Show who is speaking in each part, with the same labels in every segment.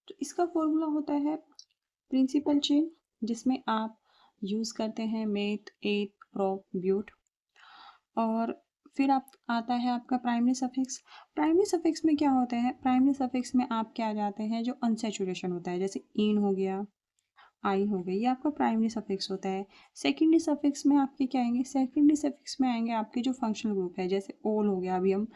Speaker 1: तो इसका फॉर्मूला होता है प्रिंसिपल चेन, जिसमें आप यूज़ करते हैं मेथ, एथ, प्रोप, ब्यूट। और फिर आप आता है आपका प्राइमरी सफिक्स। प्राइमरी सफिक्स में क्या होते हैं, प्राइमरी सफिक्स में आप क्या जाते हैं जो अनसेचुरेशन होता है, जैसे इन हो गया, आई हो गई, ये आपका प्राइमरी सफिक्स होता है। सेकेंडरी सफिक्स में आपके क्या आएंगे, सेकेंडरी सफिक्स में आएंगे आपके जो फंक्शनल ग्रुप है, जैसे ओल हो गया, अभी हम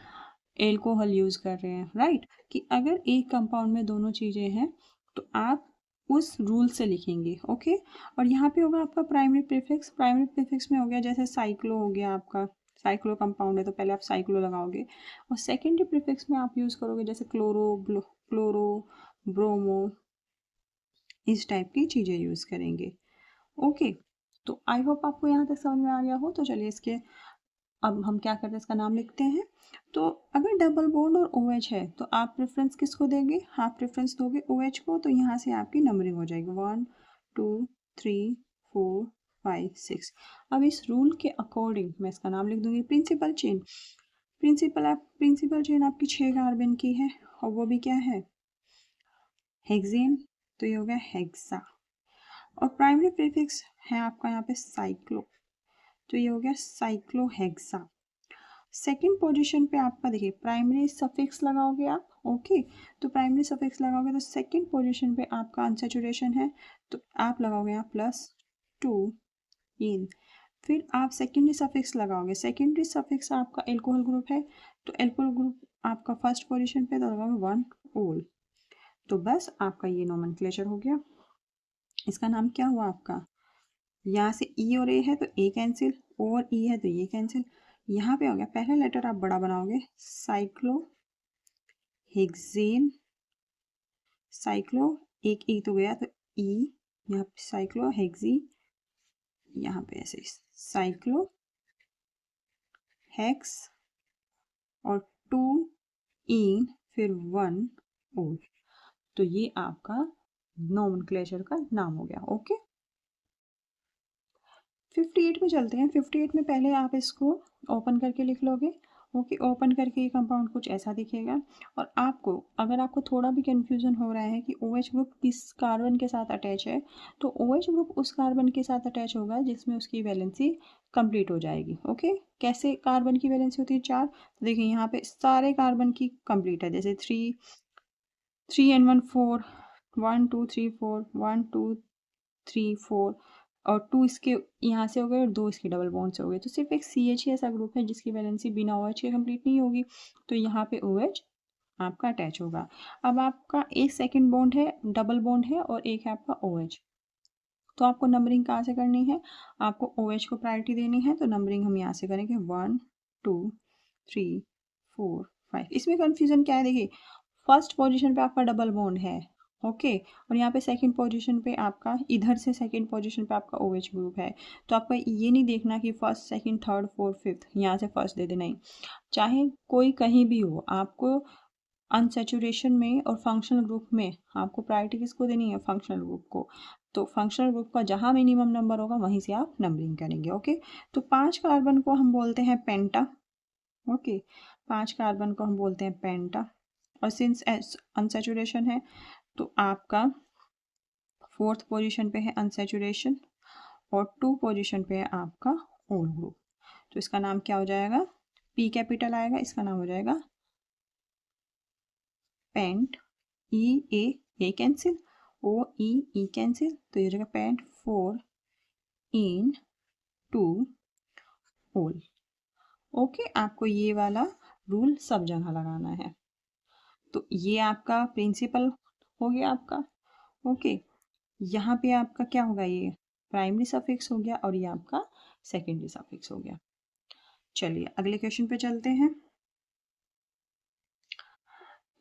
Speaker 1: एल्कोहल यूज़ कर रहे हैं, राइट, कि अगर एक कंपाउंड में दोनों चीज़ें हैं तो आप उस रूल से लिखेंगे, ओके। और यहाँ पे होगा आपका प्राइमरी प्रीफिक्स। प्राइमरी प्रीफिक्स में हो गया जैसे साइक्लो हो गया आपका, साइक्लो कंपाउंड है तो पहले आप साइक्लो लगाओगे। और सेकेंडरी प्रीफिक्स में आप यूज़ करोगे जैसे क्लोरो, ब्रोमो, इस टाइप की चीज़ें यूज़ करेंगे, ओके। तो आई होप आपको यहाँ तक समझ में आ गया हो। तो चलिए इसके अब हम क्या करते हैं, इसका नाम लिखते हैं। तो अगर डबल बॉन्ड और ओ एच है तो आप प्रेफरेंस किसको देंगे, आप प्रेफरेंस दोगे ओ एच को। तो यहाँ से आपकी नंबरिंग हो जाएगी 1 2 3 4 5 6। अब इस रूल के अकॉर्डिंग मैं इसका नाम लिख दूंगी प्रिंसिपल चेन। प्रिंसिपल चेन आपकी 6 कार्बन की है और वो भी क्या है, हेक्सेन, तो ये हो गया हेक्सा। और प्राइमरी प्रीफिक्स है आपका यहाँ पे साइक्लो, तो ये हो गया साइक्लोहेक्सा। सेकेंड पोजीशन पे आपका देखिए प्राइमरी सफिक्स लगाओगे आप, ओके। तो प्राइमरी सफिक्स लगाओगे तो सेकेंड पोजीशन पे आपका अनसेचुरेशन है, तो आप लगाओगे यहाँ +2 इन। फिर आप सेकेंडरी सफिक्स लगाओगे, सेकेंडरी सफिक्स आपका एल्कोहल ग्रुप है, तो एल्कोहल ग्रुप आपका फर्स्ट पोजीशन पे, तो लगाओगे 1 ओल। तो बस आपका ये नोमेनक्लेचर हो गया। इसका नाम क्या हुआ आपका, यहाँ से ई और ए है तो ए कैंसिल, ओ और ई है तो ये कैंसिल। यहाँ पे हो गया पहला लेटर आप बड़ा बनाओगे साइक्लो हेक्सेन, साइक्लो एक ई तो गया तो ई, यहाँ पे साइक्लो हेक्सी, यहाँ पे ऐसे साइक्लो हेक्स और 2 इन फिर 1 ओल। तो ये आपका नोमेनक्लेचर का नाम हो गया, ओके। 58 में चलते हैं। 58 में पहले आप इसको ओपन करके लिख लोगे, ओके। ओपन करके ये कंपाउंड कुछ ऐसा दिखेगा। और आपको अगर आपको थोड़ा भी कंफ्यूजन हो रहा है कि OH ग्रुप किस कार्बन के साथ अटैच है, तो OH ग्रुप उस कार्बन के साथ अटैच होगा जिसमें उसकी वैलेंसी कंप्लीट हो जाएगी, ओके। कैसे कार्बन की वैलेंसी होती है 4, तो देखिए यहाँ पे सारे कार्बन की कंप्लीट है, जैसे 3 and 1 4, 1 2 3 4, 1 2 3 4 और 2 इसके यहाँ से हो गए और 2 इसके डबल बॉन्ड से हो गए। तो सिर्फ एक CH ही ऐसा ग्रुप है जिसकी वैलेंसी बिना OH के कंप्लीट नहीं होगी, तो यहाँ पे OH आपका अटैच होगा। अब आपका एक सेकंड बॉन्ड है, डबल बॉन्ड है और एक है आपका OH। तो आपको नंबरिंग कहाँ से करनी है, आपको OH को प्रायोरिटी देनी है, तो नंबरिंग हम यहाँ से करेंगे 1 2 3 4 5। इसमें कन्फ्यूजन क्या है, देखिए फर्स्ट पोजीशन पे आपका डबल बॉन्ड है, ओके। और यहाँ पे सेकंड पोजीशन पे आपका, इधर से सेकंड पोजीशन पे आपका OH ग्रुप है। तो आपका ये नहीं देखना कि first second third fourth fifth यहाँ से फर्स्ट दे दे, नहीं, चाहे कोई कहीं भी हो, आपको अनसेचुरेशन में और फंक्शनल ग्रुप में आपको प्रायोरिटी किसको देनी है, फंक्शनल ग्रुप को। तो फंक्शनल ग्रुप का जहाँ मिनिमम नंबर होगा वहीं से आप नंबरिंग करेंगे, ओके। तो 5 कार्बन को हम बोलते हैं पेंटा, ओके। 5 कार्बन को हम बोलते हैं पेंटा। और सिंस अनसेचुरेशन है तो आपका फोर्थ पोजीशन पे है अनसेचुरेशन और 2 पोजीशन पे है आपका ओल ग्रुप। तो इसका नाम क्या हो जाएगा, P कैपिटल आएगा, इसका नाम हो जाएगा पेंट, ए कैंसिल, ई कैंसिल, तो ये हो जाएगा पेंट 4 इन 2 ओल, ओके। आपको ये वाला रूल सब जगह लगाना है। तो ये आपका प्रिंसिपल हो गया आपका, ओके। यहाँ पे आपका क्या होगा, ये प्राइमरी सफिक्स हो गया और ये आपका सेकेंडरी सफिक्स हो गया। चलिए अगले क्वेश्चन पे चलते हैं।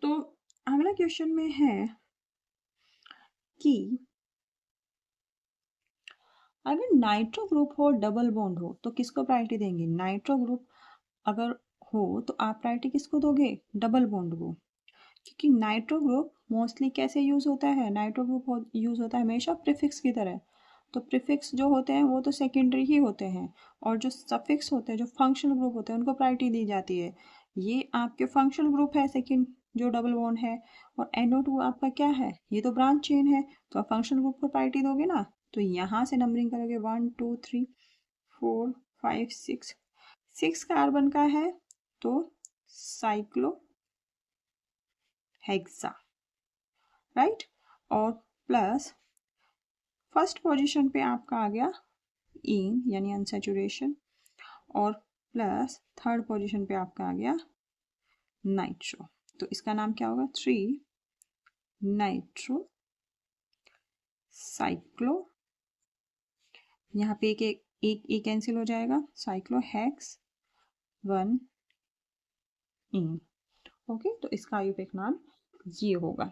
Speaker 1: तो अगला क्वेश्चन में है कि अगर नाइट्रो ग्रुप हो डबल बॉन्ड हो तो किसको प्रायोरिटी देंगे, नाइट्रो ग्रुप अगर हो तो आप प्रायोरिटी किसको दोगे, डबल बॉन्ड को। क्योंकि नाइट्रो ग्रुप मोस्टली कैसे यूज होता है, नाइट्रो ग्रुप यूज होता है हमेशा प्रीफिक्स की तरह। तो प्रीफिक्स जो होते हैं वो तो सेकेंडरी ही होते हैं, और जो सफिक्स होते हैं, जो फंक्शनल ग्रुप होते हैं, उनको प्रायोरिटी दी जाती है। ये आपके फंक्शनल ग्रुप है सेकेंड जो डबल बॉन्ड है, और NO2 आपका क्या है, ये तो ब्रांच चेन है, तो आप फंक्शनल ग्रुप को प्रायोरिटी दोगे ना, तो यहाँ से नंबरिंग करोगे 1 2 3 4 5 6, 6 कार्बन का है तो साइक्लो हेक्सा, राइट। और प्लस फर्स्ट पोजीशन पे आपका आ गया इन यानी अनसैचुरेशन, और प्लस थर्ड पोजीशन पे आपका आ गया नाइट्रो, तो इसका नाम क्या होगा, 3 नाइट्रो साइक्लो, यहाँ पे एक कैंसिल हो जाएगा, साइक्लो हेक्स 1 इन। ओके, तो इसका आयुर्वेदिक नाम ये होगा।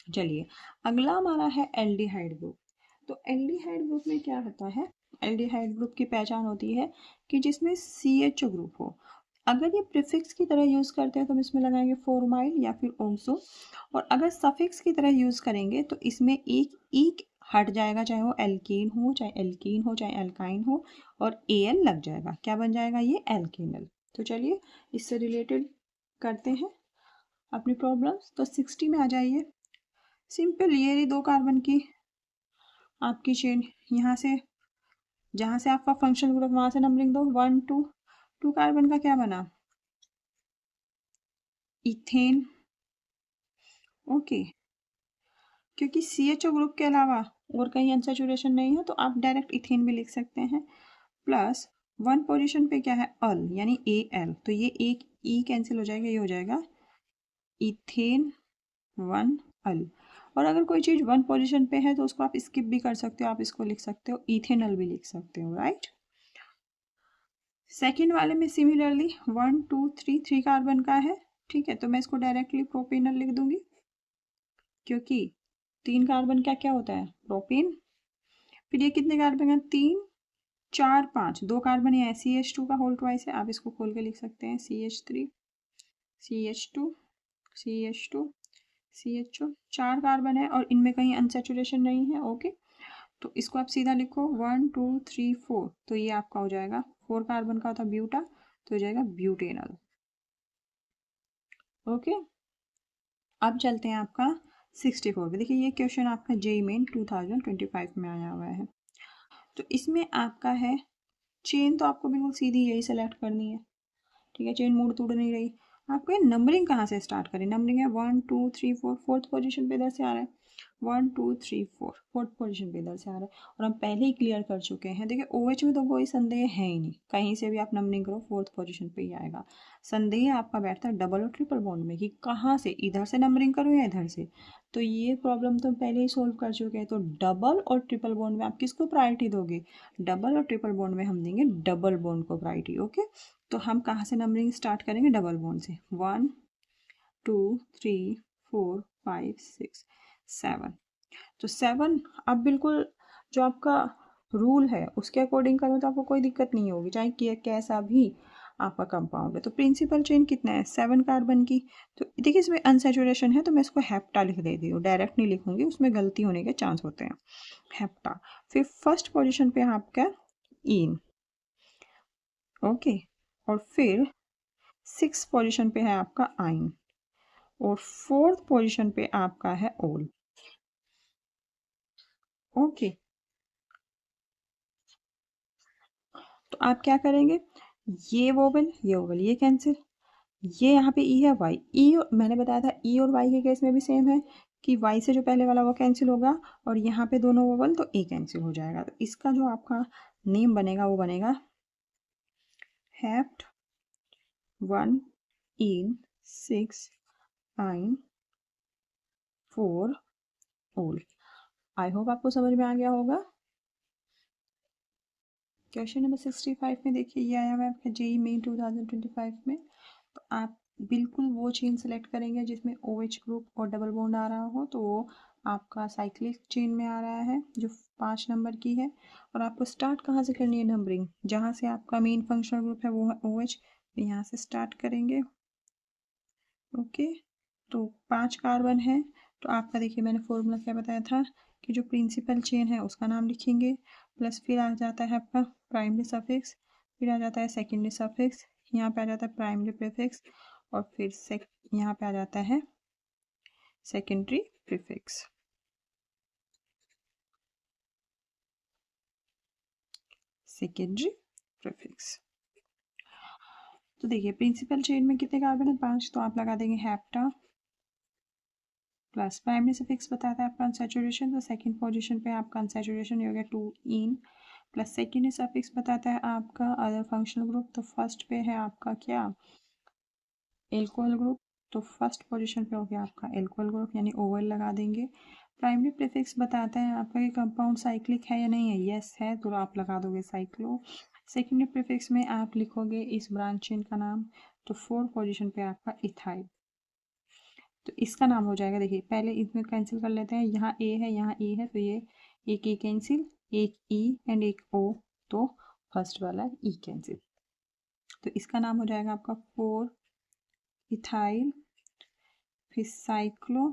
Speaker 1: चलिए अगला हमारा है एल्डिहाइड ग्रुप। तो एल्डिहाइड ग्रुप में क्या होता है, एल्डिहाइड ग्रुप की पहचान होती है कि जिसमें CHO ग्रुप हो। अगर ये प्रीफिक्स की तरह यूज़ करते हैं तो हम इसमें लगाएंगे फॉर्माइल या फिर ओक्सो, और अगर सफिक्स की तरह यूज़ करेंगे तो इसमें एक हट जाएगा, चाहे वो एल्केन हो, चाहे एल्कीन हो, चाहे एल्काइन हो, और AL लग जाएगा, क्या बन जाएगा ये, एल्केनल। तो चलिए इससे रिलेटेड करते हैं अपनी प्रॉब्लम्स। तो 60 में आ जाइए। सिंपल, ये रही 2 कार्बन की आपकी चेन, यहाँ से जहाँ से आपका फंक्शन ग्रुप वहां से नंबरिंग दो, 1 2, 2 कार्बन का क्या बना, इथेन। ओके, क्योंकि CHO ग्रुप के अलावा और कहीं अनसैचुरेशन नहीं है तो आप डायरेक्ट इथेन भी लिख सकते हैं। प्लस 1 पोजीशन पे क्या है, अल यानी AL, तो ये एक ई कैंसिल हो जाएगा, ये हो जाएगा इथेन 1 अल। और अगर कोई चीज़ 1 पोजीशन पे है तो उसको आप स्किप भी कर सकते हो, आप इसको लिख सकते हो इथेनल भी लिख सकते हो, राइट। सेकेंड वाले में सिमिलरली 1 2 3, 3 कार्बन का है, ठीक है, तो मैं इसको डायरेक्टली प्रोपेनल लिख दूंगी, क्योंकि 3 कार्बन का क्या होता है, प्रोपेन। फिर ये कितने कार्बन है, 3 4 5, 2 कार्बन ये CH2 का होल ट्वाइस है, आप इसको खोल के लिख सकते हैं CH3 CH2 CH2 CHO, 4 carbon है और इनमें कहीं अनसैचुरेशन नहीं है। ओके, तो इसको आप सीधा लिखो 1 2 3 4, तो ये आपका हो जाएगा 4 कार्बन का होता है ब्यूटा, तो हो जाएगा ब्यूटेनल। ओके, अब चलते हैं आपका 64 पे। देखिए ये क्वेश्चन आपका JEE मेन 2025 में आया हुआ है। तो इसमें आपका है चेन, तो आपको बिल्कुल सीधी यही सेलेक्ट करनी है, ठीक है, चेन मुड़ तुड़ नहीं रही। आपको ये नंबरिंग कहाँ से स्टार्ट करें, नंबरिंग है 1 2 3 4, फोर्थ पोजीशन पे इधर से आ रहा है, 1 2 3 4, फोर्थ पोजीशन पे इधर से आ रहा है, और हम पहले ही क्लियर कर चुके हैं। देखिए OH में तो कोई संदेह है ही नहीं, कहीं से भी आप नंबरिंग करो फोर्थ पोजीशन पे ही आएगा। संदेह आपका बैठता है डबल और ट्रिपल बॉन्ड में कि कहाँ से, इधर से नंबरिंग करो या इधर से, तो ये प्रॉब्लम तो पहले ही सोल्व कर चुके हैं। तो डबल और ट्रिपल बॉन्ड में आप किसको प्रायोरिटी दोगे, डबल और ट्रिपल बॉन्ड में हम देंगे डबल बॉन्ड को प्रायोरिटी। ओके, तो हम कहाँ से नंबरिंग स्टार्ट करेंगे, डबल बॉन्ड से, 1 2 3 4 5 6 7, तो 7 अब बिल्कुल जो आपका रूल है उसके अकॉर्डिंग करो तो आपको कोई दिक्कत नहीं होगी, चाहे कैसा भी आपका कंपाउंड है। तो प्रिंसिपल चेन कितना है, 7 कार्बन की। तो देखिए इसमें अनसैचुरेशन है तो मैं इसको हेप्टा लिख देती हूँ, डायरेक्ट नहीं लिखूंगी, उसमें गलती होने के चांस होते हैं, हेप्टा। फिर फर्स्ट पोजीशन पे आपका इन, ओके, और फिर 6 पोजीशन पे है आपका आइन, और 4th पोजीशन पे आपका है ओल। ओके, तो आप क्या करेंगे, ये वोवल ये कैंसिल, ये यहाँ पे ई है, वाई ई, मैंने बताया था ई और वाई के केस में भी सेम है कि वाई से जो पहले वाला वो कैंसिल होगा, और यहाँ पे दोनों वोवल तो ए कैंसिल हो जाएगा। तो इसका जो आपका नेम बनेगा वो बनेगा हेप्ट 1 इन 6 आइन 4 ओल। आई होप आपको समझ में आ गया होगा। क्वेश्चन नंबर 65 में देखिए ये आया हुआ है आपका JEE मेन 2025 में। तो आप बिल्कुल वो चेन सेलेक्ट करेंगे जिसमें OH ग्रुप और डबल बॉन्ड आ रहा हो, तो वो आपका साइक्लिक चेन में आ रहा है जो 5 नंबर की है। और आपको स्टार्ट कहाँ से करनी है नंबरिंग, जहाँ से आपका मेन फंक्शनल ग्रुप है वो है OH, तो यहाँ से स्टार्ट करेंगे। ओके, तो 5 कार्बन है, तो आपका देखिए मैंने फॉर्मूला क्या बताया था कि जो प्रिंसिपल चेन है उसका नाम लिखेंगे, प्लस फिर आ जाता है आपका प्राइमरी सफिक्स, फिर आ जाता है सेकेंडरी सफिक्स, यहाँ पे आ जाता है प्राइमरी प्रीफिक्स, और फिर यहाँ पे आ जाता है सेकेंडरी प्रीफिक्स। Secondary prefix. तो देखिए प्रिंसिपल चेन में कितने कार्बन है? 5, तो आप लगा देंगे हेप्टा प्लस प्राइमरी सफिक्स बताता है आपका अनसैचुरेशन, तो सेकंड पोजीशन पे आपका अनसैचुरेशन हो गया 2 इन, प्लस सेकेंडरी सफिक्स बताता है आपका अदर फंक्शनल ग्रुप, तो फर्स्ट पे है आपका क्या? एल्कोहल ग्रुप, तो फर्स्ट पोजीशन पे हो गया आपका एल्कोहल ग्रुप, यानी ओवल लगा देंगे। प्राइमरी प्रीफिक्स बताता है आपका कि कंपाउंड साइक्लिक है या नहीं है, यस है, तो आप लगा दोगे साइक्लो। सेकेंडरी प्रीफिक्स में आप लिखोगे इस ब्रांच चेन का नाम, तो फोर्थ पोजीशन पे आपका इथाइल, तो इसका नाम हो जाएगा। देखिए पहले इसमें कैंसिल कर लेते हैं, यहाँ ए है यहाँ ई है, तो ये एक ई कैंसिल, एक ई एंड एक ओ, तो फर्स्ट वाला ई कैंसिल, तो इसका नाम हो जाएगा आपका 4 इथाइल, फिर साइक्लो,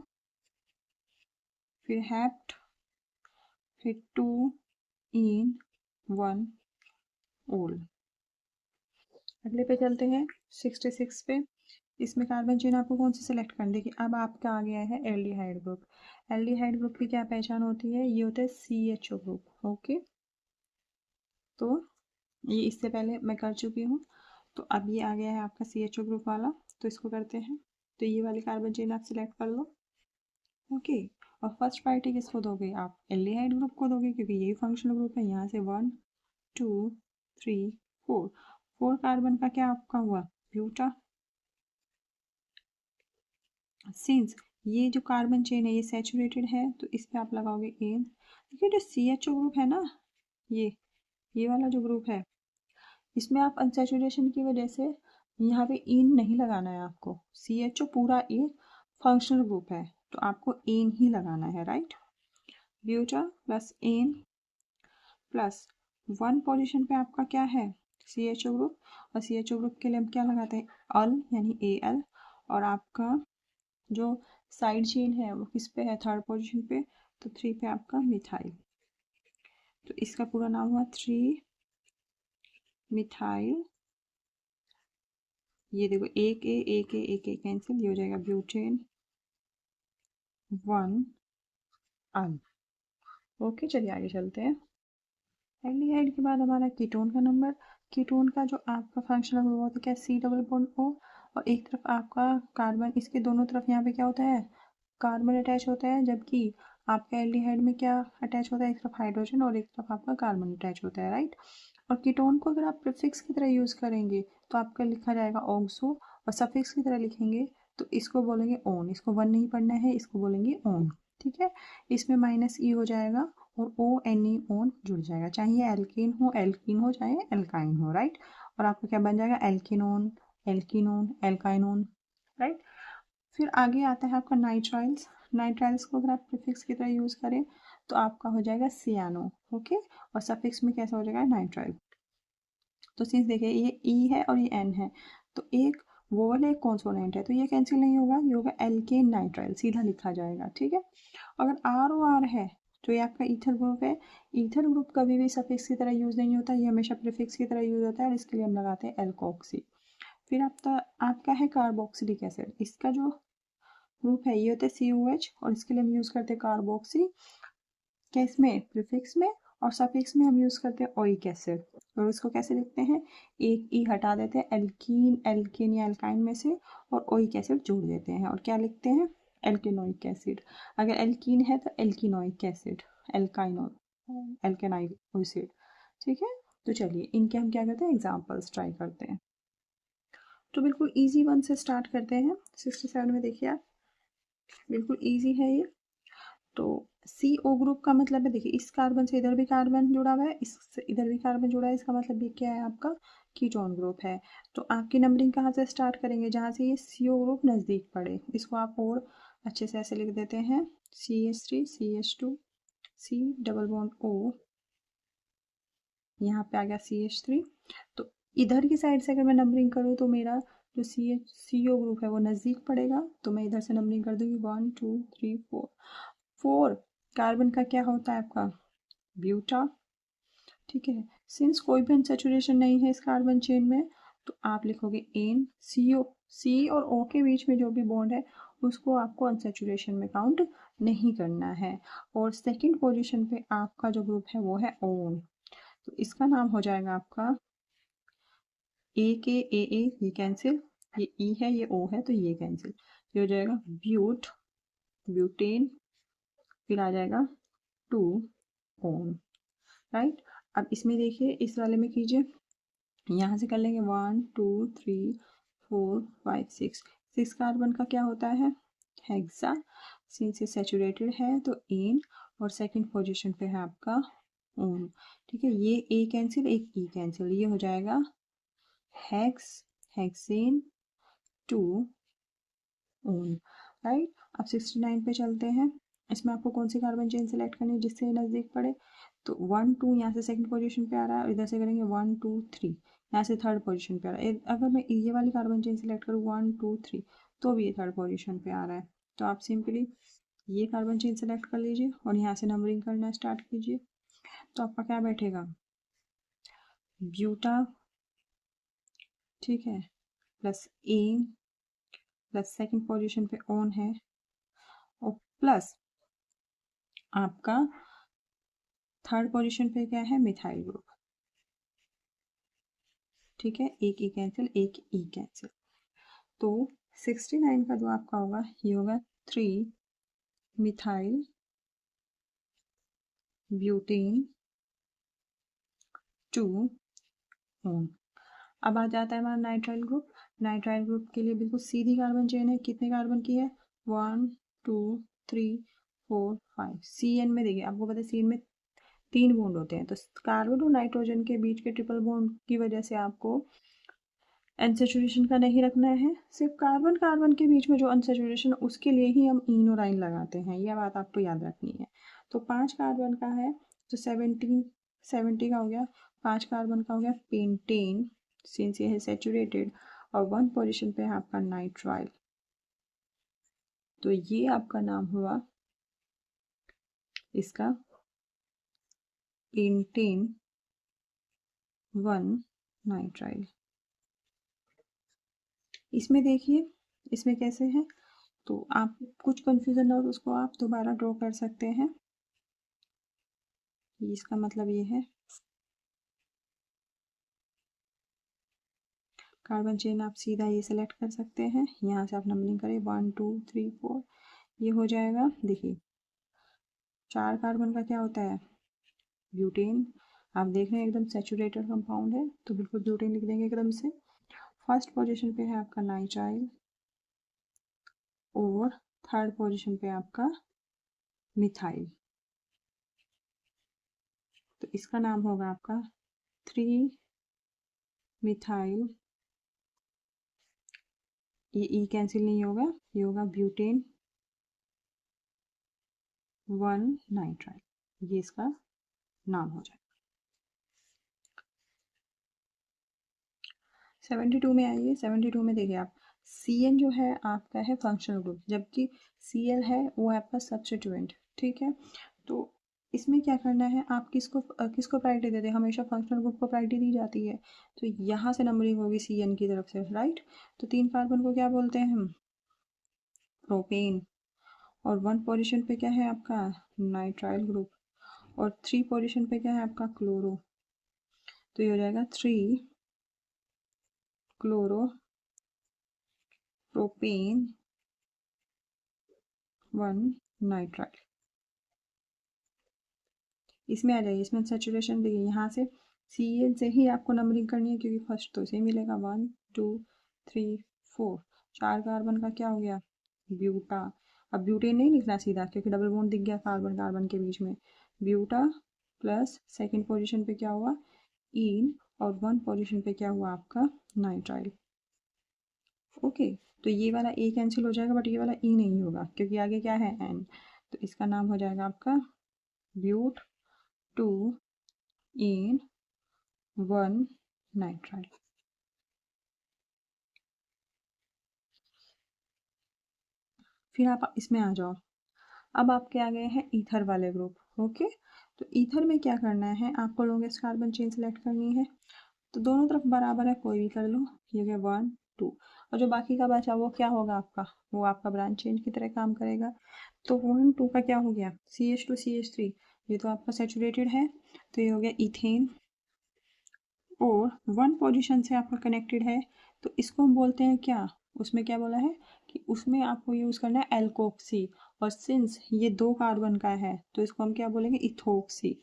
Speaker 1: फिर हेप्ट, फिर 2 इन 1 ओल। अगले पे चलते हैं 66 पे। इसमें कार्बन चेन आपको कौन सी सिलेक्ट करनी? देखिए अब आपका आ गया है एल्डिहाइड ग्रुप। एल्डिहाइड ग्रुप की क्या पहचान होती है? ये होता है CHO ग्रुप। ओके, तो ये इससे पहले मैं कर चुकी हूँ, तो अब ये आ गया है आपका CHO ग्रुप वाला, तो इसको करते हैं। तो ये वाली कार्बन चेन आप सिलेक्ट कर लो। ओके, और फर्स्ट प्रायोरिटी किसको दोगे? आप एल्डिहाइड ग्रुप को दोगे, क्योंकि यही फंक्शनल ग्रुप है। यहाँ से 1 2 3 4, 4 कार्बन का क्या आपका हुआ? ब्यूटा। सिंस ये जो कार्बन चेन है ये सैचुरेटेड है, तो इस पे आप लगाओगे एन। देखिए जो CHO ग्रुप है ना, ये वाला जो ग्रुप है, इसमें आप अनसैचुरेशन की वजह से यहाँ पे इन नहीं लगाना है आपको। CHO पूरा एक फंक्शनल ग्रुप है, तो आपको एन ही लगाना है, राइट। ब्यूटा प्लस एन प्लस 1 पोजीशन पे आपका क्या है? CHO ग्रुप, और CHO ग्रुप के लिए हम क्या लगाते हैं? अल, यानी AL, और आपका जो साइड चेन है वो किस पे है? थर्ड पोजीशन पे, तो 3 पे आपका मिथाइल, तो इसका पूरा नाम हुआ 3 मिथाइल। ये देखो एक ए कैंसिल, ये हो जाएगा ब्यूटेन 1 अल। ओके, चलिए आगे चलते हैं। एल्डिहाइड के बाद हमारा कीटोन का नंबर। कीटोन का जो आपका फंक्शनल ग्रुप होता है क्या? C डबल बॉन्ड O, और एक तरफ आपका कार्बन, इसके दोनों तरफ यहाँ पे क्या होता है? कार्बन अटैच होता है, जबकि आपका एल्डिहाइड में क्या अटैच होता है? एक तरफ हाइड्रोजन और एक तरफ आपका कार्बन अटैच होता है, राइट। और कीटोन को अगर आप प्रीफिक्स की तरह यूज़ करेंगे तो आपका लिखा जाएगा ऑक्सो, और सफिक्स की तरह लिखेंगे तो इसको बोलेंगे ओन। इसको 1 नहीं पढ़ना है, इसको बोलेंगे ओन, ठीक है। इसमें -E हो जाएगा और ONE ओन जुड़ जाएगा, चाहे एल्कीन हो चाहे एल्काइन हो, राइट। और आपका क्या बन जाएगा? एल्किनोन, एल्किनोन, एल्काइनोन, राइट। फिर आगे आता है आपका नाइट्राइल्स। नाइट्राइल्स को अगर आप प्रीफिक्स की तरह यूज़ करें तो आपका हो जाएगा सियानो, ओके, और सफिक्स में कैसा हो जाएगा? नाइट्राइल। तो सिंस देखिए ये ई है और ये एन है, तो एक वोवल एक कॉन्सोनेंट है, तो ये कैंसिल नहीं होगा, ये होगा एल्केन नाइट्राइल, सीधा लिखा जाएगा, ठीक है। अगर आर ओ आर है तो ये आपका ईथर ग्रुप है। ईथर ग्रुप कभी भी सफिक्स की तरह यूज नहीं होता, ये हमेशा प्रीफिक्स की तरह यूज होता है, और इसके लिए हम लगाते हैं एल्कोक्सी। फिर आपका है कार्बोक्सिलिक एसिड। इसका जो ग्रुप है ये होता है COH, और इसके लिए हम यूज करते हैं कार्बोक्सी, किस में? प्रीफिक्स में, और सफिक्स में हम यूज करते हैं ओइक एसिड। और इसको कैसे लिखते हैं? एक ई हटा देते हैं एल्कीन, एल्केन या एल्काइन में से, और ओइक एसिड जोड़ देते हैं, और क्या लिखते हैं? एल्केनोइक एसिड। अगर एल्कीन है तो एल्किनोइक एसिड, एल्काइनो, एल्केनाइक एसिड, ठीक है। तो चलिए इनके हम क्या करते हैं? एग्जाम्पल्स ट्राई करते हैं। तो बिल्कुल इजी वन से स्टार्ट करते हैं। 67 में देखिए आप, बिल्कुल इजी है ये। तो CO ग्रुप का मतलब है, देखिए इस कार्बन से इधर भी कार्बन जुड़ा हुआ है, इस इधर भी कार्बन जुड़ा है, इसका मतलब ये क्या है? आपका कीटोन ग्रुप है। तो आपकी नंबरिंग कहाँ से स्टार्ट करेंगे? जहाँ से ये CO ग्रुप नज़दीक पड़े, इसको आप और अच्छे से ऐसे लिख देते हैं, CH3 CH2 C double bond O, यहाँ पे आ गया CH3। तो इधर की साइड से अगर मैं नंबरिंग करूँ तो मेरा जो CO ग्रुप है वो नज़दीक पड़ेगा, तो मैं इधर से नंबरिंग कर दूँगी 1 2 3 4। 4 कार्बन का क्या होता है आपका? ब्यूटा, ठीक है। सिंस कोई भी अनसैचुरेशन नहीं है इस कार्बन चेन में, तो आप लिखोगे एन। सी और ओ के बीच में जो भी बॉन्ड है उसको आपको अनसेचुरेशन में काउंट नहीं करना है। और सेकंड पोजीशन पे आपका जो ग्रुप है वो है ओन, तो इसका नाम हो जाएगा आपका ए के ए ये कैंसिल, ये ई है ये ओ है तो ये कैंसिल, ये हो जाएगा ब्यूट, ब्यूटेन, फिर आ जाएगा टू ओन, राइट। अब इसमें देखिए इस वाले में कीजिए, यहाँ से कर लेंगे 1 2 3 4 5 6, 6 कार्बन का क्या होता है हेक्सा, सिंस ये सैचुरेटेड है तो इन, और सेकंड पोजीशन पे है आपका ओन, ठीक है। ये ए कैंसिल एक ई कैंसिल, ये हो जाएगा hex, hexane, two one, right. अब 69 पे चलते हैं, इसमें आपको कौन सी कार्बन चेन सेलेक्ट करनी है जिससे नज़दीक पड़े, तो 1 2 यहाँ से सेकंड पोजीशन पे आ रहा है, और इधर से करेंगे 1 2 3, यहाँ से थर्ड पोजीशन पे आ रहा है। अगर मैं ये वाली कार्बन चेन सेलेक्ट करूँ 1 2 3 तो भी ये थर्ड पोजीशन पे आ रहा है, तो आप सिंपली ये कार्बन चेन सेलेक्ट कर लीजिए और यहाँ से नंबरिंग करना स्टार्ट कीजिए, तो आपका क्या बैठेगा ब्यूटा, ठीक है, प्लस ए, प्लस सेकंड पोजीशन पे ऑन है, और प्लस आपका थर्ड पोजीशन पे क्या है मिथाइल ग्रुप, ठीक है, एक ई कैंसिल एक ई कैंसिल, तो 69 का जो आपका होगा ये होगा 3 मिथाइल ब्यूटेन 2 ओन। अब आ जाता है हमारा नाइट्राइल ग्रुप, नाइट्राइल ग्रुप के लिए बिल्कुल सीधी कार्बन चेन है, कितने कार्बन की है 1 2 3 4 5, सी एन में देखिए आपको पता है सी एन में 3 बॉन्ड होते हैं, तो कार्बन और नाइट्रोजन के बीच के ट्रिपल बॉन्ड की वजह से आपको अनसेचुरेशन का नहीं रखना है, सिर्फ कार्बन कार्बन के बीच में जो अनसेचुरेशन उसके लिए ही हम इन और आइन लगाते हैं, यह बात आपको याद रखनी है। तो 5 कार्बन का है तो 70 का हो गया, 5 कार्बन का हो गया पेंटेन, सिंस ये है सेचुरेटेड, और 1 पोजीशन पे है आपका नाइट्राइल, तो ये आपका नाम हुआ इसका पेंटेन 1 नाइट्राइल। इसमें देखिए इसमें कैसे है, तो आप कुछ कंफ्यूजन हो तो उसको आप दोबारा ड्रॉ कर सकते हैं, इसका मतलब ये है कार्बन चेन आप सीधा ये सेलेक्ट कर सकते हैं, यहाँ से आप नंबरिंग करें 1 2 3 4, ये हो जाएगा। देखिए 4 कार्बन का क्या होता है ब्यूटेन, आप देख रहे हैं एकदम सेचुरेटेड कंपाउंड है तो बिल्कुल ब्यूटेन लिख देंगे एकदम से। फर्स्ट पोजीशन पे है आपका नाइट्राइल, और थर्ड पोजीशन पे आपका मिथाइल, तो इसका नाम होगा आपका 3 मिथाइल, ये ई कैंसिल नहीं होगा, ये होगा ब्यूटेन 1 नाइट्राइल, ये इसका नाम हो जाएगा। 72 में आइए, 72 में देखिए आप Cn जो है आपका है फंक्शनल ग्रुप, जबकि Cl है वो है आपका सब्स्टिट्यूएंट, ठीक है। तो इसमें क्या करना है, आप किसको किसको प्रायोरिटी देते हैं, हमेशा फंक्शनल ग्रुप को प्रायोरिटी दी जाती है, तो यहाँ से नंबरिंग होगी Cn की तरफ से, राइट। तो 3 कार्बन को क्या बोलते हैं हम प्रोपेन, और 1 पोजीशन पे क्या है आपका नाइट्राइल ग्रुप, और 3 पोजीशन पे क्या है आपका क्लोरो, तो ये हो जाएगा 3 क्लोरो प्रोपेन 1 नाइट्राइल। इसमें आ जाइए, इसमें सेचुरेशन देखिए यहाँ से Cl से ही आपको नंबरिंग करनी है क्योंकि फर्स्ट तो इसे मिलेगा 1 2 3 4, 4 कार्बन का क्या हो गया ब्यूटा, अब ब्यूटेन नहीं लिखना सीधा क्योंकि डबल बॉन्ड दिख गया कार्बन कार्बन के बीच में, ब्यूटा प्लस सेकंड पोजीशन पे क्या हुआ इन, और 1 पोजीशन पे क्या हुआ आपका नाइट्राइल, ओके। तो ये वाला ए कैंसिल हो जाएगा बट ये वाला ई नहीं होगा क्योंकि आगे क्या है एन, तो इसका नाम हो जाएगा आपका ब्यूट 2 इन 1 नाइट्राइल। फिर आप इसमें आ जाओ, अब आपके आ गए हैं ईथर वाले ग्रुप, ओके। तो ईथर में क्या करना है, आपको लॉन्गेस्ट कार्बन चेन सेलेक्ट करनी है, तो दोनों तरफ बराबर है कोई भी कर लो, ये हो गया 1 2। और जो बाकी का बचा वो क्या होगा आपका, वो आपका ब्रांच चेन की तरह काम करेगा। तो 1 2 का क्या हो गया, CH2 CH3, ये तो आपका सेचुरेटेड है, तो ये हो गया इथेन। और 1 पोजीशन से आपका कनेक्टेड है, तो इसको हम बोलते हैं क्या, उसमें क्या बोला है कि उसमें आपको यूज़ करना है एल्कोक्सी। और सिंस ये 2 कार्बन का है तो इसको हम क्या बोलेंगे, इथोक्सी।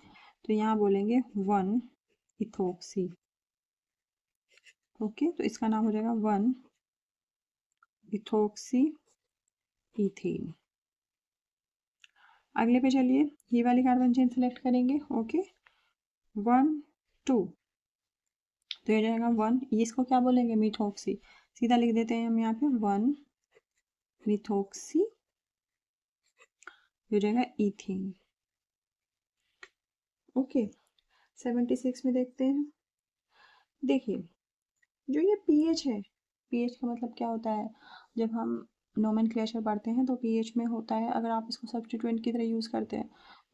Speaker 1: तो यहाँ बोलेंगे 1 इथोक्सी। ओके, तो इसका नाम हो जाएगा 1 इथोक्सी इथेन। अगले पे चलिए, ये वाली कार्बन चेन सेलेक्ट करेंगे। ओके, 1 2, तो ये जाएगा 1, ये इसको क्या बोलेंगे, मिथोक्सी। सीधा लिख देते हैं हम यहाँ पे 1 मिथोक्सी, हो जाएगा इथेन। ओके, 76 में देखते हैं। देखिए, जो ये पीएच है, पीएच का मतलब क्या होता है, जब हम नोमेनक्लेचर पढ़ते हैं तो पीएच में होता है, अगर आप इसको सब्स्टिट्यूएंट की तरह यूज़ करते हैं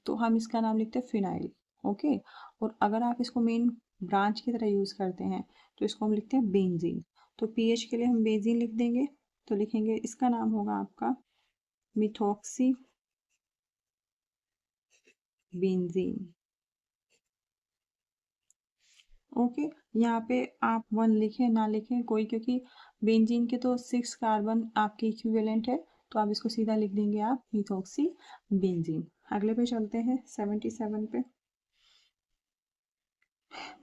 Speaker 1: तो हम इसका नाम लिखते हैं फिनाइल। ओके, और अगर आप इसको मेन ब्रांच की तरह यूज़ करते हैं तो इसको हम लिखते हैं बेंजीन। तो पीएच के लिए हम बेंजीन लिख देंगे, तो लिखेंगे इसका नाम होगा आपका मिथॉक्सी बेंजीन। ओके, यहाँ पे आप 1 लिखें ना लिखें कोई, क्योंकि बेंजीन के तो 6 कार्बन आपके इक्विवेलेंट है, तो आप इसको सीधा लिख देंगे आप मिथॉक्सी बेंजीन। अगले पे चलते हैं 77 पे।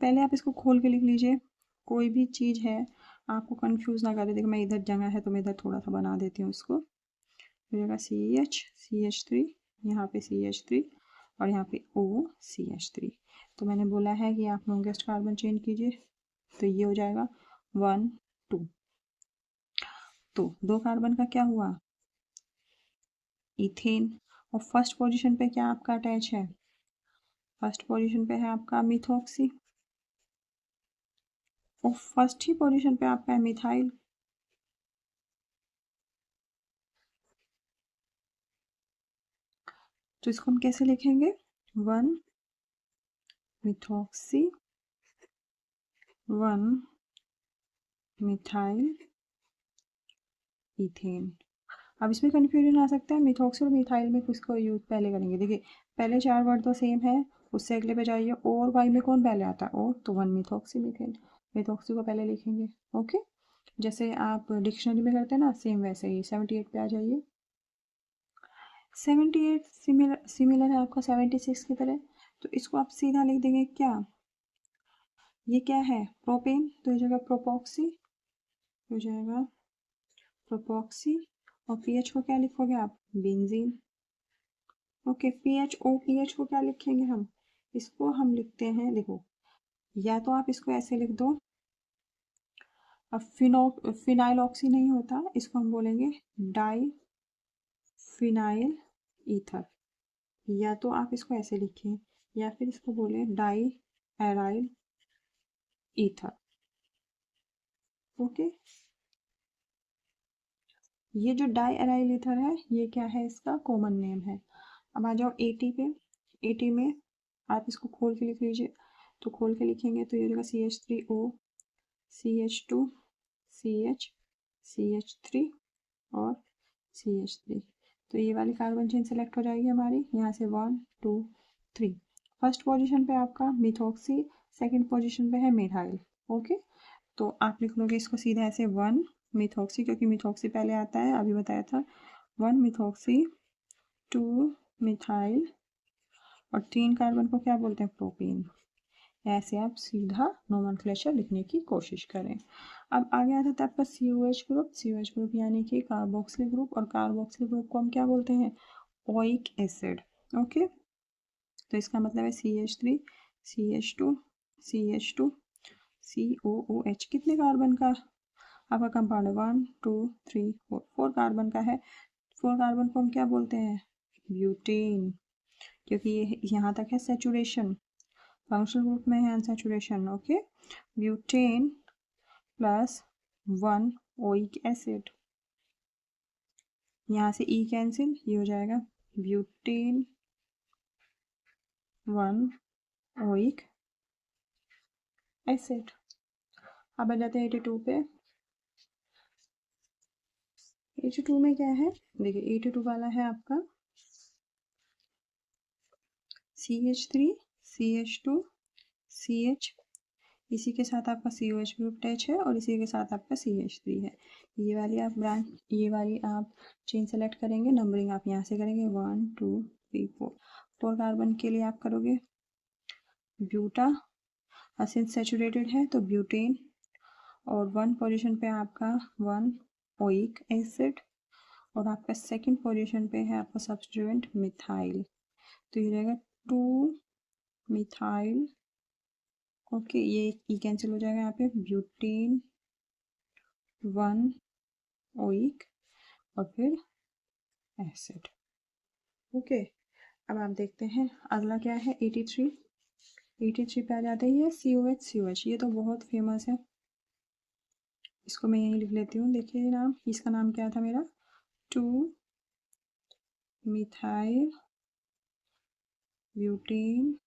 Speaker 1: पहले आप इसको खोल के लिख लीजिए, कोई भी चीज़ है आपको कंफ्यूज ना करे। देखो मैं इधर जगह है तो मैं इधर थोड़ा सा बना देती हूँ इसको। हो जाएगा CH3, यहाँ पे CH3 और यहाँ पे OCH3। तो मैंने बोला है कि आप लॉन्गेस्ट कार्बन चेन कीजिए, तो ये हो जाएगा 1 2। तो 2 कार्बन का क्या हुआ, इथेन। और फर्स्ट पोजीशन पे क्या आपका अटैच है, फर्स्ट पोजीशन पे है आपका मिथॉक्सी, और फर्स्ट ही पोजीशन पे आपका है मिथाइल। तो इसको हम कैसे लिखेंगे, 1 मिथॉक्सी 1 मिथाइल इथेन। अब इसमें कन्फ्यूजन आ सकता है, मिथॉक्सी और मिथाइल में किसको यूज पहले करेंगे। देखिए पहले 4 वर्ड तो सेम है, उससे अगले पे जाइए, और वाई में कौन पहले आता है, और तो 1 मिथॉक्सी मिथेन, मिथॉक्सी को पहले लिखेंगे। ओके, जैसे आप डिक्शनरी में करते हैं ना, सेम वैसे ही। 78 पे आ जाइए। 78 सिमिलर है आपका 76 की तरह, तो इसको आप सीधा लिख देंगे क्या, ये क्या है, प्रोपेन, तो हो जाएगा प्रोपॉक्सी, हो जाएगा प्रोपॉक्सी। और पीएच को क्या लिखोगे आप, बेंजीन। ओके, पीएच को क्या लिखेंगे हम, इसको हम लिखते हैं, देखो या तो आप इसको ऐसे लिख दो, अब फिनाइल ऑक्सी नहीं होता, इसको हम बोलेंगे डाई फिनाइल ईथर। या तो आप इसको ऐसे लिखें, या फिर इसको बोले डाई एराइल ईथर। ओके, ये जो डाई एराइल ईथर है ये क्या है, इसका कॉमन नेम है। अब आ जाओ 80 पे। 80 में आप इसको खोल के लिख लीजिए, तो खोल के लिखेंगे तो ये होगा CH3O CH2 CH CH3 और CH3। तो ये वाली कार्बन चेन सेलेक्ट हो जाएगी हमारी, यहाँ से 1 2 3। फर्स्ट पोजीशन पे आपका मिथॉक्सी, सेकंड पोजीशन पे है मिथाइल। ओके, तो आप लिख लोगे इसको सीधा ऐसे 1 मिथॉक्सी, क्योंकि मिथॉक्सी पहले आता है, अभी बताया था। 1 मिथॉक्सी 2 मिथाइल, और 3 कार्बन को क्या बोलते हैं, प्रोपेन। ऐसे आप सीधा नोमेनक्लेचर लिखने की कोशिश करें। अब आगे आता था आपका COH ग्रुप। COH ग्रुप यानी कि कार्बोक्सिल ग्रुप, और कार्बोक्सिल ग्रुप को हम क्या बोलते हैं, ओइक एसिड। ओके, तो इसका मतलब है CH3 CH2 CH2 COOH। कितने कार्बन का आपका कंपाउंड है, 1 2 3 4, 4 कार्बन का है। 4 कार्बन को हम क्या बोलते हैं, ब्यूटेन, क्योंकि ये यहाँ तक है सेचुरेशन, फंक्शनल ग्रुप में है unsaturation. Okay, butane plus 1 oic acid, यहाँ से ई कैंसिल, ये हो जाएगा ब्यूटेन 1 ओइक एसिड। अब आ जाते हैं 82 पे। H2 में क्या है, देखिए H2 वाला है आपका CH3 CH2 CH, इसी के साथ आपका COH ग्रुप अटैच है और इसी के साथ आपका CH3 है। ये वाली आप ब्रांच, ये वाली आप चेन सेलेक्ट करेंगे, नंबरिंग आप यहाँ से करेंगे 1 2 3 4। 4 कार्बन के लिए आप करोगे ब्यूटा, एसिड सैचुरेटेड है तो ब्यूटेन, और 1 पोजीशन पे आपका 1 ओइक एसिड, और आपका सेकंड पोजीशन पे है आपका सब्स्टिट्यूएंट मिथाइल, तो ये रहेगा 2 मिथाइल। ओके, ये ई कैंसिल हो जाएगा यहाँ पे, ब्यूटेन 1 ओइक और फिर एसिड। ओके, अब आप देखते हैं अगला क्या है 83। 83 पे आ जाता है ये COH। ये तो बहुत फेमस है, इसको मैं यहीं लिख लेती हूँ। देखिए नाम, इसका नाम क्या था मेरा, 2 methyl butane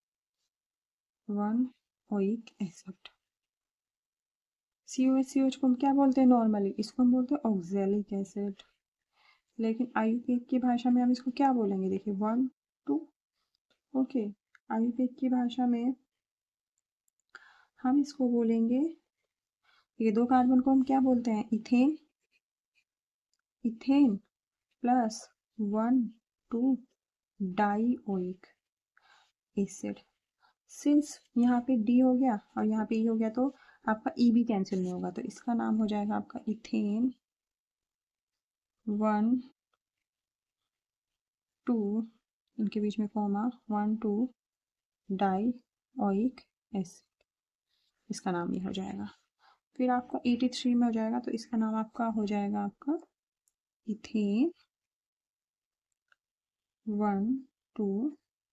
Speaker 1: 1 oic acid. COH को हम क्या बोलते हैं नॉर्मली, इसको हम बोलते हैं ऑक्जेलिक एसिड, लेकिन आयुर्वेद की भाषा में हम इसको क्या बोलेंगे, देखिए 1 2। ओके, आयुर्वेद की भाषा में हम इसको बोलेंगे, ये 2 कार्बन को हम क्या बोलते हैं, ethane, ethane plus 1 2 dioic acid. Since यहाँ पे डी हो गया और यहाँ पे ई हो गया तो आपका ई भी कैंसिल नहीं होगा, तो इसका नाम हो जाएगा आपका इथेन 1 2, इनके बीच में कॉमा 1 2 डाइओइक एसिड, इसका नाम ये हो जाएगा। फिर आपका 83 में हो जाएगा तो इसका नाम आपका हो जाएगा आपका इथेन 1 2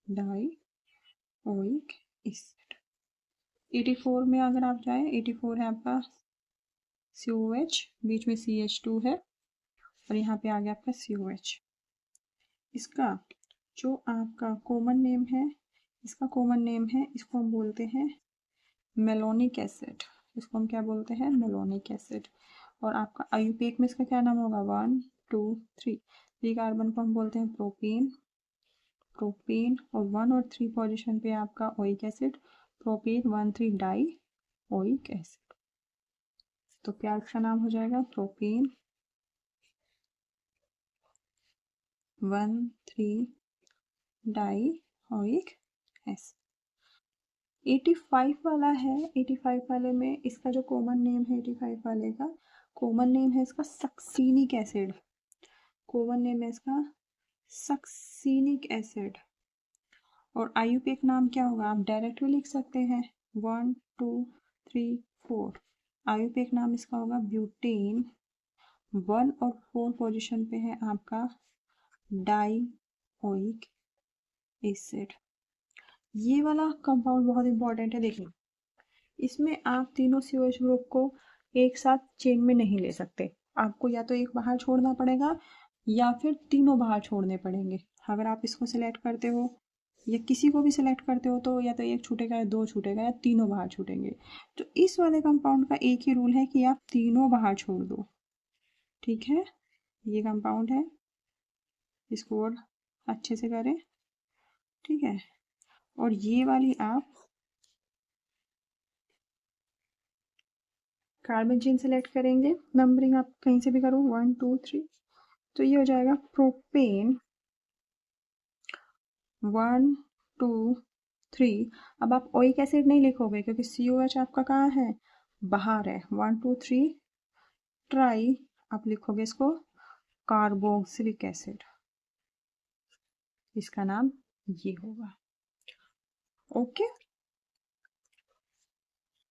Speaker 1: डाइओइक एसिड। 84 में अगर आप जाए, 84 है आपका COH, बीच में CH2 है और यहाँ पे आ गया आपका COH। इसका जो आपका कॉमन नेम है, इसका कॉमन नेम है, इसको हम बोलते हैं मेलोनिक एसिड, इसको हम क्या बोलते हैं, मेलोनिक एसिड। और आपका आयुपेक में इसका क्या नाम होगा, 1 2 3। 3 कार्बन को हम बोलते हैं प्रोपेन, प्रोपेन, और 1 और 3 पोजीशन पे आपका oic acid, propane 1 3 die oic acid, तो क्या इसका नाम हो जाएगा, प्रोपेन 1 3 डाई ओइक एसिड। 85 वाला है, 85 वाले में इसका जो कॉमन नेम है, 85 वाले का कॉमन नेम है इसका सक्सीनिक एसिड, कॉमन नेम है इसका सक्सीनिक एसिड। और आयुपेक नाम क्या होगा, आप डायरेक्ट भी लिख सकते हैं 1 2 3 4। आयुपेक नाम इसका होगा ब्यूटेन, 1 और 4 पोजीशन पे है आपका डाइओइक एसिड। ये वाला कंपाउंड बहुत इंपॉर्टेंट है, देखिए इसमें आप तीनों COH ग्रुप को एक साथ चेन में नहीं ले सकते, आपको या तो एक बाहर छोड़ना पड़ेगा या फिर तीनों बाहर छोड़ने पड़ेंगे। अगर आप इसको सिलेक्ट करते हो या किसी को भी सिलेक्ट करते हो तो या तो एक छूटेगा या 2 छूटेगा या तीनों बाहर छूटेंगे। तो इस वाले कंपाउंड का एक ही रूल है कि आप तीनों बाहर छोड़ दो, ठीक है। ये कंपाउंड है, इसको और अच्छे से करें, ठीक है। और ये वाली आप कार्बन चेन सेलेक्ट करेंगे, नंबरिंग आप कहीं से भी करो 1 2 3, तो ये हो जाएगा प्रोपेन 1 2 3। अब आप ओइक एसिड नहीं लिखोगे क्योंकि COH आपका कहाँ है, बाहर है, 1 2 3 ट्राई आप लिखोगे इसको कार्बोक्सिलिक एसिड, इसका नाम ये होगा। ओके,